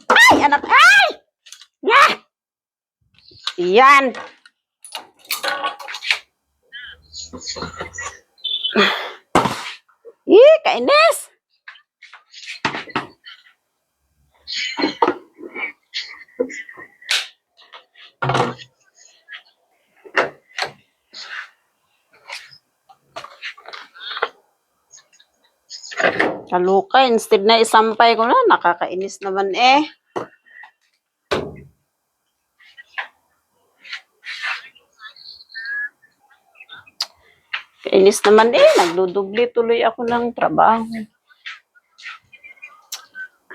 Ay, anak, ay! Yeah! Yan. Kainis. Kaluka, instead na isampay ko na, nakakainis naman eh. Kainis naman eh, nagdudubli tuloy ako ng trabaho.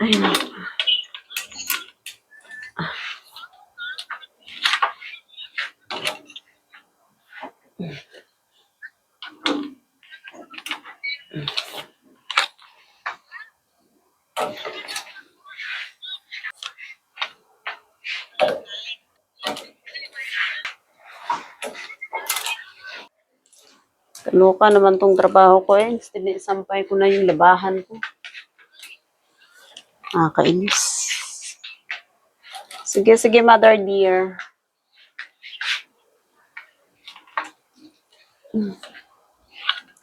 Ay, naku. Kaluka naman tong trabaho ko eh. Instead na isampay ko na yung labahan ko. Kainis. Sige, sige, mother dear.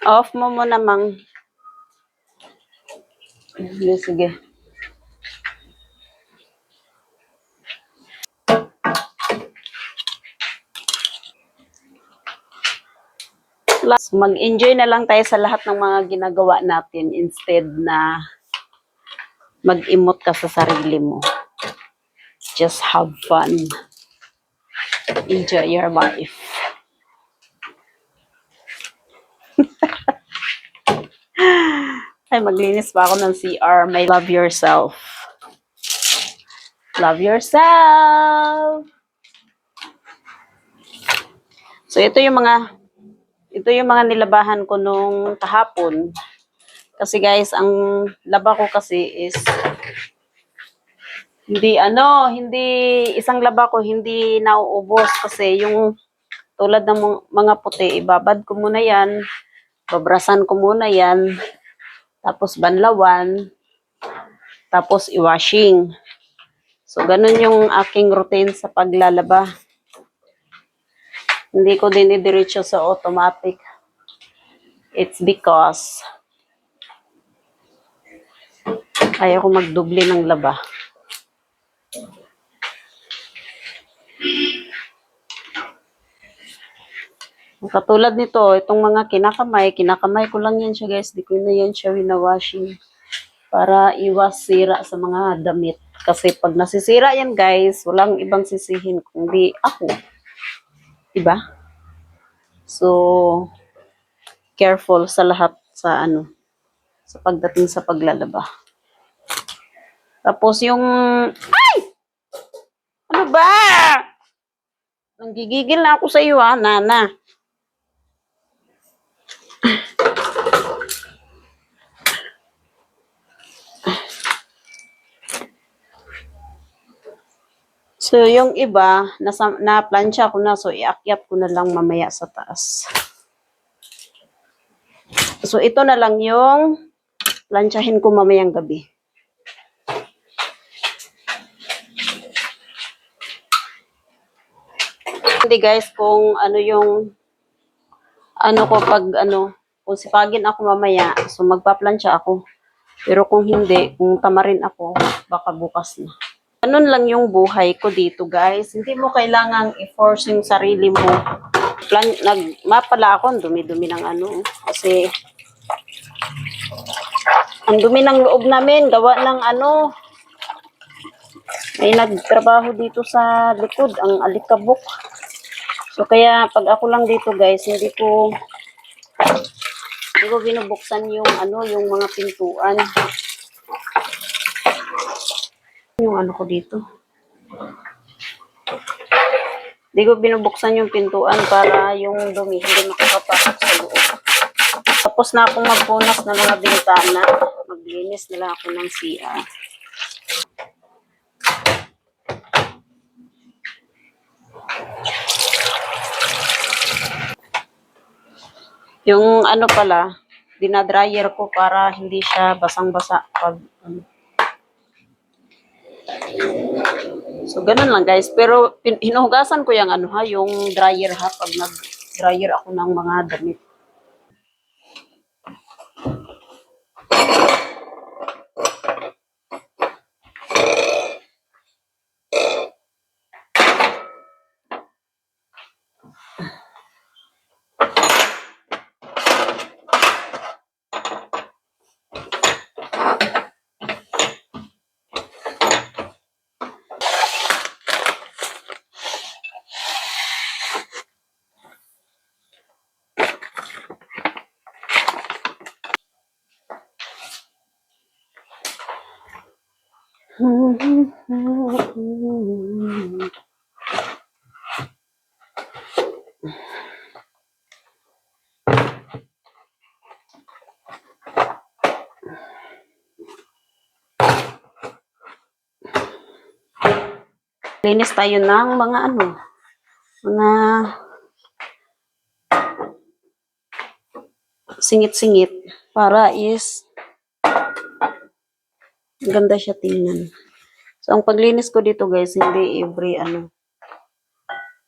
Off mo muna, mang. Sige, sige. Mag-enjoy na lang tayo sa lahat ng mga ginagawa natin instead na mag-imot ka sa sarili mo. Just have fun. Enjoy your life. Ay, maglinis pa ako ng CR. May love yourself. Love yourself. So, ito yung mga nilabahan ko nung kahapon. Kasi guys, ang laba ko kasi is hindi isang laba ko hindi nauubos kasi yung tulad ng mga puti, ibabad ko muna yan, babrasan ko muna yan, tapos banlawan, tapos i-washing. So, ganun yung aking routine sa paglalaba. Hindi ko din idiretso sa automatic. It's because ayaw ko magdubli ng laba. Katulad nito, itong mga kinakamay ko lang yan siya guys. Di ko na yan siya winawashing para iwas sira sa mga damit. Kasi pag nasisira yan guys, walang ibang sisihin kundi ako. Diba? So, careful sa lahat sa pagdating sa paglalaba. Tapos yung, ay! Ano ba? Nanggigigil na ako sa iyo Nana. So, yung iba, na-plancha ko na, so iakyat ko na lang mamaya sa taas. So, ito na lang yung planchahin ko mamayang gabi. Hindi guys, kung kung sipagin ako mamaya, so magpa-plancha ako. Pero kung hindi, kung tamarin ako, baka bukas na. Ganun lang yung buhay ko dito guys. Hindi mo kailangang i-force yung sarili mo. Mapala ako, ang dumi-dumi ng kasi ang dumi ng loob namin, gawa ng may nagtrabaho dito sa likod, ang alikabok. So kaya pag ako lang dito guys, hindi ko binubuksan yung yung mga pintuan. Yung ko dito. Hindi ko binubuksan yung pintuan para yung dumi hindi makakapasok sa loob. Tapos na akong magpunas ng mga bintana. Maglinis nila ako ng CR. Yung pala, dinadryer ko para hindi siya basang-basa pag ano. So, ganun lang guys. Pero, hinuhugasan ko yung ano ha, yung dryer ha, pag nag-dryer ako ng mga damit. Linis tayo ng mga ano, mga singit-singit para is ganda siya tingnan. So, ang paglinis ko dito guys, hindi every ano,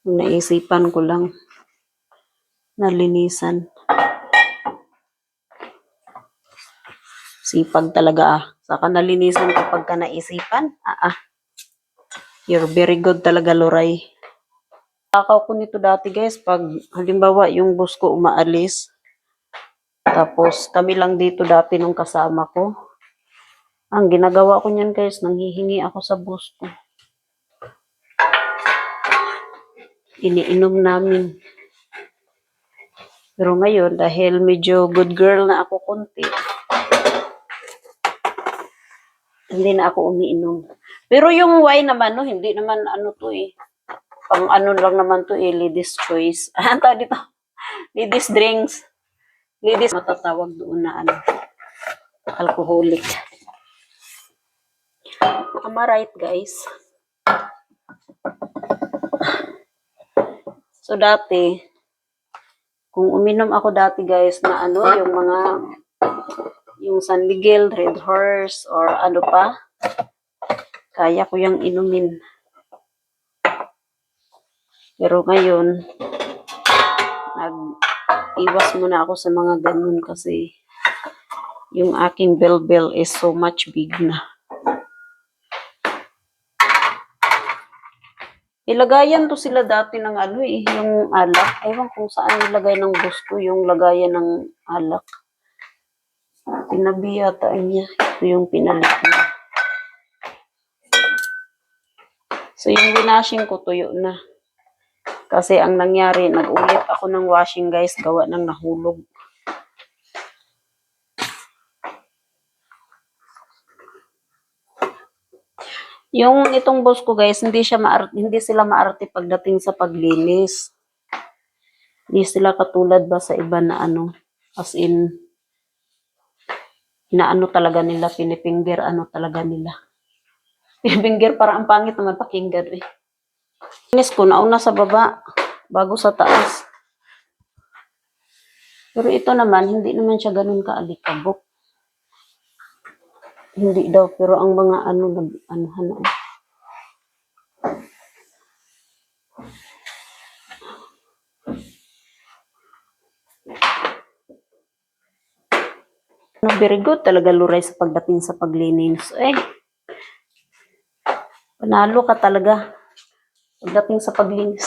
naisipan ko lang nalinisan. Sipag talaga ah. Saka nalinisan kapag ka naisipan. You're very good talaga, Loray. Takaw ko nito dati guys, pag halimbawa yung boss ko umaalis, tapos kami lang dito dati nung kasama ko. Ang ginagawa ko niyan guys, nanghihingi ako sa boss ko. Iniinom namin. Pero ngayon, dahil medyo good girl na ako konti, hindi na ako umiinom. Pero yung wine naman, no, hindi naman ano to eh. Pang ano lang naman to eh, ladies choice. Ano dito? Ladies drinks. Ladies matatawag doon na ano, alcoholic. Am I right, guys? So dati, kung uminom ako dati guys na ano, yung mga yung San Miguel, Red Horse, or ano pa, kaya ko yung inumin. Pero ngayon, nag-iwas muna ako sa mga ganun kasi yung aking bell is so much big na. Ilagayan to sila dati ng ano eh, yung alak. Ewan kung saan nilagay ng boss ko yung lagayan ng alak. Tinabi yata niya. Ito yung pinalit niya. So, yung winashing ko, tuyo na. Kasi ang nangyari, nag-ulit ako ng washing guys, gawa ng nahulog. Yung itong boss ko guys, hindi sila maarte pagdating sa paglinis. Hindi sila katulad ba sa iba na ano, as in, inaano talaga nila, pinipinger ano talaga nila. Pinipinger para ang pangit naman pakinggan eh. Linis ko, nauna sa baba, bago sa taas. Pero ito naman, hindi naman siya ganun kaalikabok. Hindi daw, pero ang mga ano, ano. No, very good talaga Luray sa pagdating sa paglinis. Panalo ka talaga pagdating sa paglinis.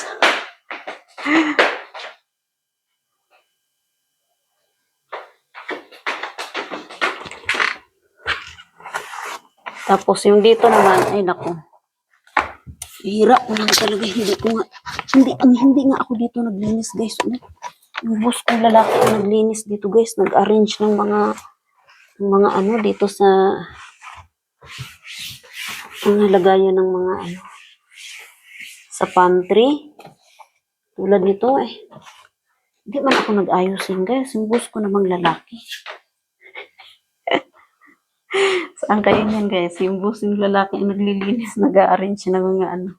Tapos yung dito naman, ay nako. Hirap ko lang talaga, hindi nga ako dito naglinis guys. Yung boss kong lalaki naglinis dito guys, nag-arrange ng mga ano dito sa lagayan ng mga ano sa pantry. Tulad nito eh. Hindi man ako nag-ayosin guys, yung boss ko namang lalaki. Saan kayo yan guys? Yung boss yung lalaki ang naglilinis, nag-arrange ng mga ano.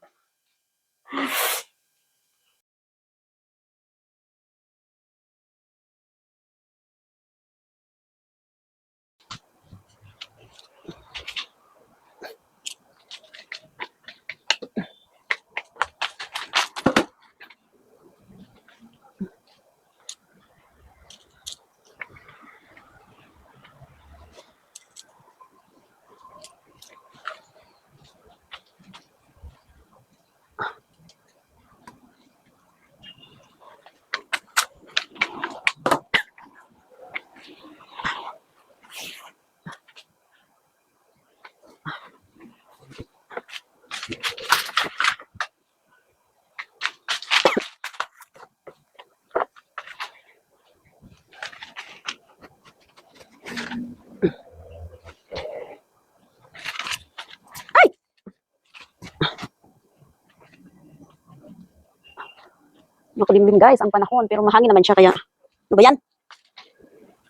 Makulimlim guys ang panahon, pero mahangin naman siya kaya, ano ba yan?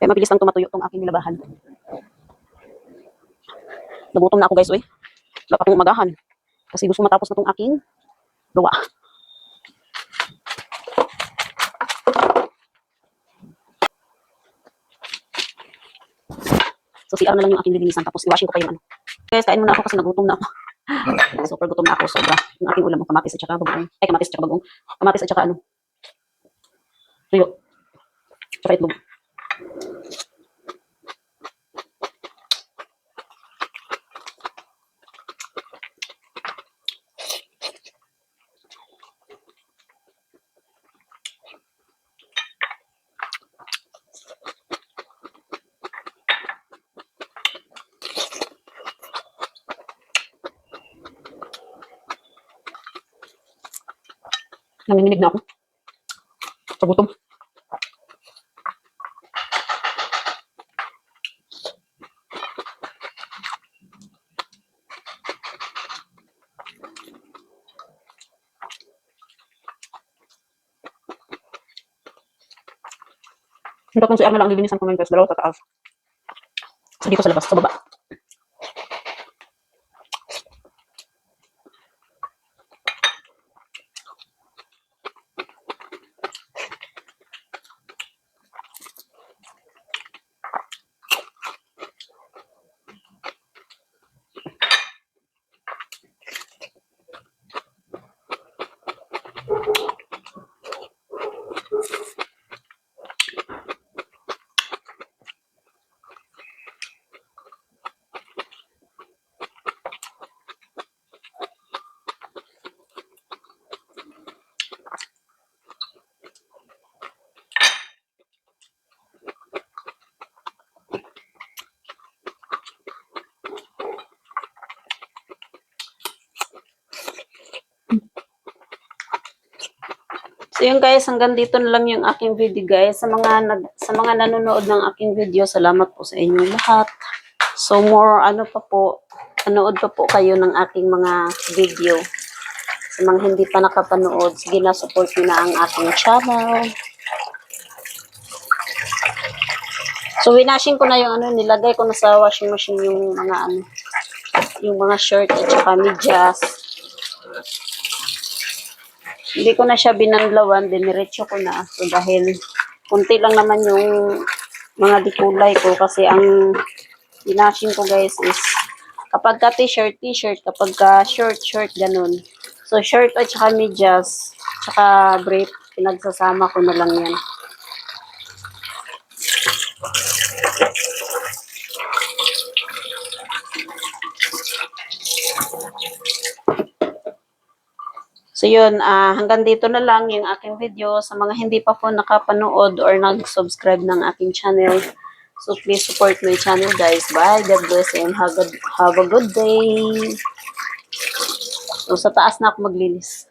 Kaya mabilis lang tumatuyo tong aking nilabahan. Nagutom na ako guys, wala pa akong umagahan. Kasi gusto matapos na tong aking gawa. So, CR na lang yung aking lilinisan. Tapos, iwashing ko pa yung ano. Guys, kain muna ako kasi nagutom na ako. Super gutom na ako. Sobra. Yung aking ulam, kamatis at saka bagong. Ay, kamatis at saka bagong. Kamatis at saka ano. Tuyo. Saka itlog. Nanginginig na ako. Sa gutom. Yung tatlong CR na lang lilinisan ko ngayon guys. Dalawa sa taas. So, dito sa labas, sa baba. So yun guys, hanggang dito na lang yung aking video guys. Sa mga nanonood ng aking video, salamat po sa inyo lahat. So more panood pa po kayo ng aking mga video. Sa mga hindi pa nakapanood, sige na, support nyo na ang aking channel. So winashing ko na yung nilagay ko na sa washing machine yung mga shirt at saka medyas. Hindi ko na siya binanlawan, diniretso ko na. So, dahil kunti lang naman yung mga dikulay ko kasi ang binashing ko guys is kapag ka t-shirt, kapag ka short, ganun. So, shirt at saka medyas, saka brief, pinagsasama ko na lang yan. So yun, hanggang dito na lang yung aking video. Sa mga hindi pa po nakapanood or nag-subscribe ng aking channel, so please support my channel guys. Bye, God bless and have a good day. So sa taas na ako maglinis.